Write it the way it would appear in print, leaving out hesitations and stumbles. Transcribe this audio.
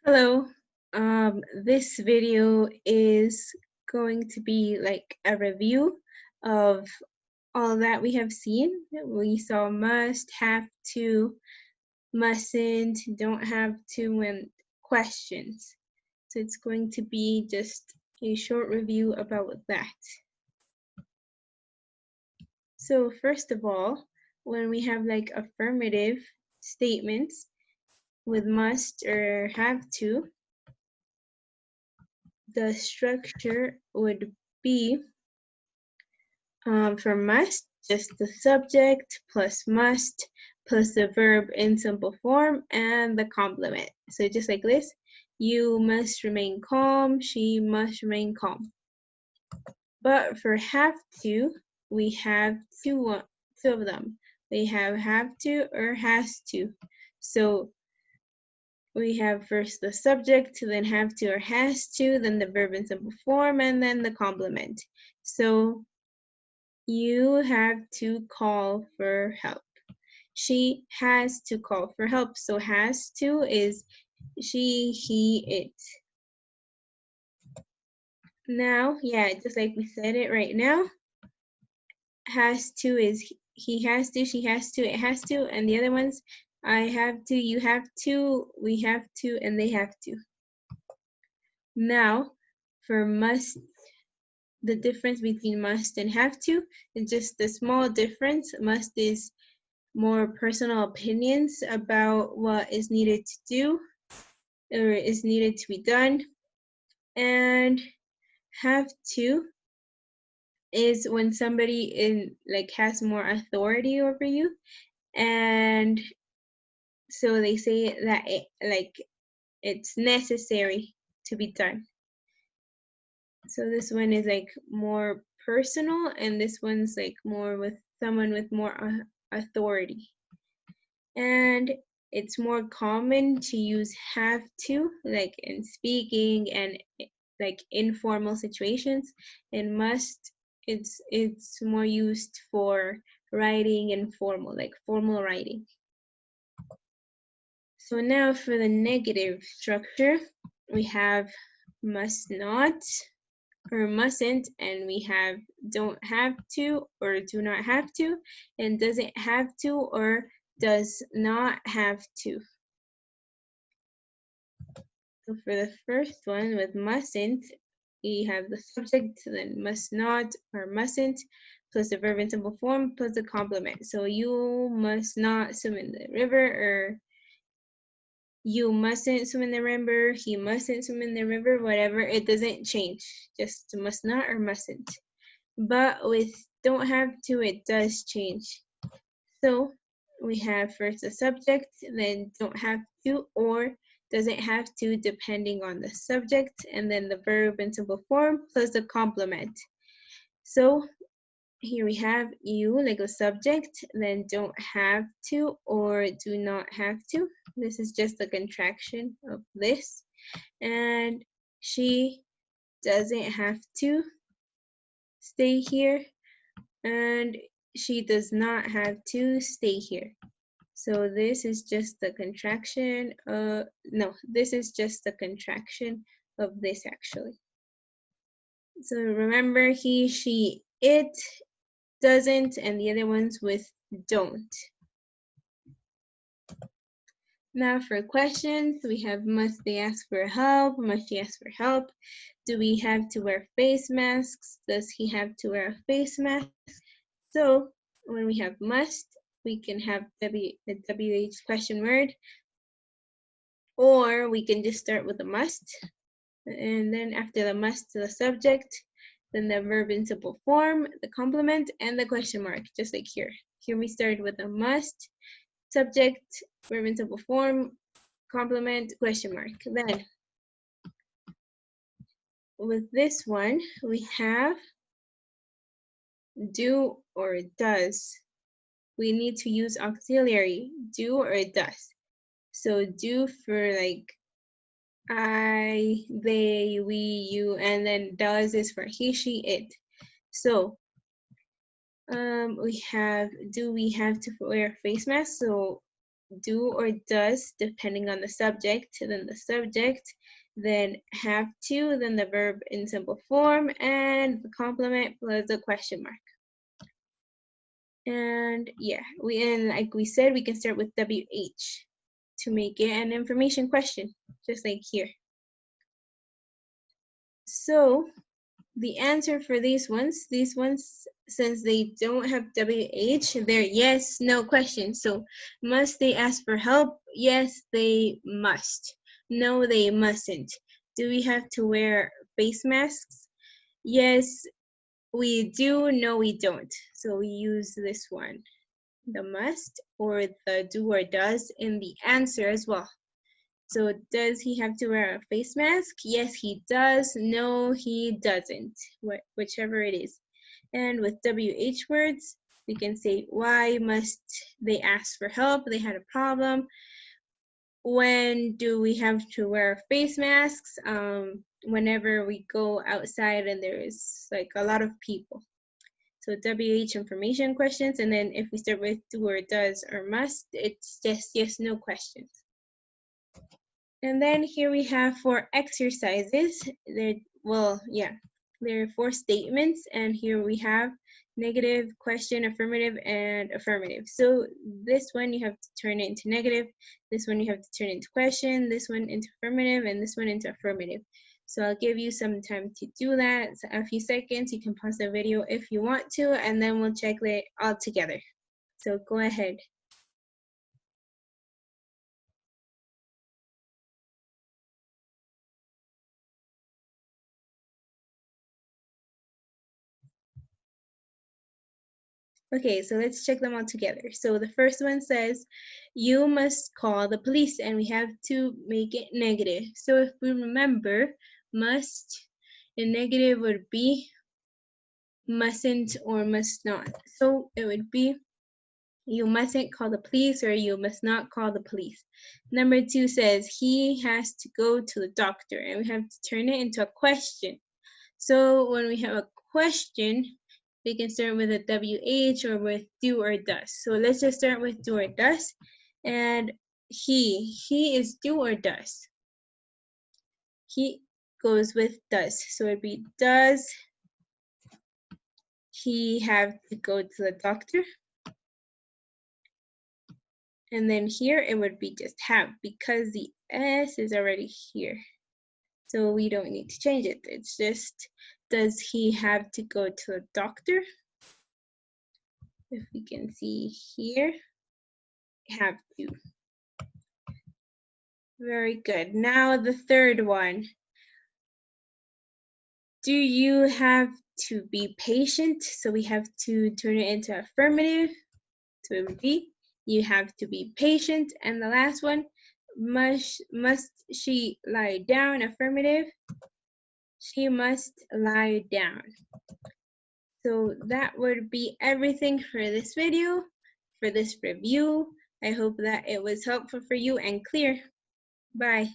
Hello. This video is going to be like a review of all that we have seen. We saw must, have to, mustn't, don't have to, and questions. So it's going to be just a short review about that. So first of all, when we have like affirmative statements with must or have to, the structure would be for must, just the subject plus must plus the verb in simple form and the complement. So just like this, you must remain calm, she must remain calm. But for have to, we have two of them. We have to or has to. So we have first the subject, then have to or has to, then the verb in simple form, and then the complement. So you have to call for help. She has to call for help. So has to is she, he, it. Now, yeah, just like we said it right now, has to is he has to, she has to, it has to, and the other ones, I have to, you have to, we have to, and they have to. Now, for must, the difference between must and have to is just a small difference. Must is more personal opinions about what is needed to do or is needed to be done. And have to is when somebody has more authority over you, and so they say that it's necessary to be done. So this one is like more personal, and this one's like more with someone with more authority. And it's more common to use have to, like in speaking and like informal situations, and must, it's more used for writing and formal, like formal writing. So now for the negative structure, we have must not or mustn't, and we have don't have to or do not have to, and doesn't have to or does not have to. So for the first one with mustn't, we have the subject, then must not or mustn't, plus the verb in simple form, plus the complement. So you must not swim in the river, or you mustn't swim in the river, he mustn't swim in the river, whatever, it doesn't change, just must not or mustn't. But with don't have to, it does change. So we have first the subject, then don't have to or doesn't have to depending on the subject, and then the verb in simple form plus the complement. So here we have you, like a subject, then don't have to or do not have to. This is just a contraction of this. And she doesn't have to stay here, and she does not have to stay here. So this is just the contraction, no, this is just the contraction of this actually. So remember, he, she, it, doesn't, and the other ones with don't. Now for questions, we have must they ask for help, must she ask for help? Do we have to wear face masks? Does he have to wear a face mask? So when we have must, we can have the WH question word, or we can just start with a must, and then after the must, the subject, then the verb in simple form, the complement, and the question mark, just like here. Here we started with a must, subject, verb in simple form, complement, question mark. Then with this one, we have do or does. We need to use auxiliary, do or does. So do for like I, they, we, you, and then does is for he, she, it. So we have, do we have to wear face masks? So do or does, depending on the subject, then the subject, then have to, then the verb in simple form, and the complement plus a question mark. And yeah, and like we said, we can start with WH to make it an information question, just like here. So the answer for these ones, since they don't have WH, they're yes, no questions. So must they ask for help? Yes, they must. No, they mustn't. Do we have to wear face masks? Yes, we do. No, we don't. So we use this one, the must or the do or does in the answer as well. So does he have to wear a face mask? Yes, he does. No, he doesn't. Whichever it is. And with WH words, we can say, why must they ask for help? They had a problem. When do we have to wear face masks? Whenever we go outside and there is like a lot of people. So WH information questions. And then if we start with do or does or must, it's just yes, no questions. And then here we have 4 exercises. There are 4 statements, and here we have negative, question, affirmative, and affirmative. So this one you have to turn it into negative, this one you have to turn into question, this one into affirmative, and this one into affirmative. So I'll give you some time to do that. So a few seconds, you can pause the video if you want to, and then we'll check it all together. So go ahead. Okay, so let's check them all together. So the first one says, you must call the police, and we have to make it negative. So if we remember, must in negative would be mustn't or must not. So it would be, you mustn't call the police, or you must not call the police. Number 2 says, he has to go to the doctor, and we have to turn it into a question. So when we have a question, we can start with a WH or with do or does. So let's just start with do or does. And he is do or does. He goes with does. So it'd be, does he have to go to the doctor? And then here it would be just have, because the S is already here. So we don't need to change it. It's just, does he have to go to the doctor? If we can see here, have to. Very good. Now the third one. Do you have to be patient? So we have to turn it into affirmative. So it would be, you have to be patient. And the last one, must she lie down? Affirmative. She must lie down. So that would be everything for this video, for this review. I hope that it was helpful for you and clear. Bye.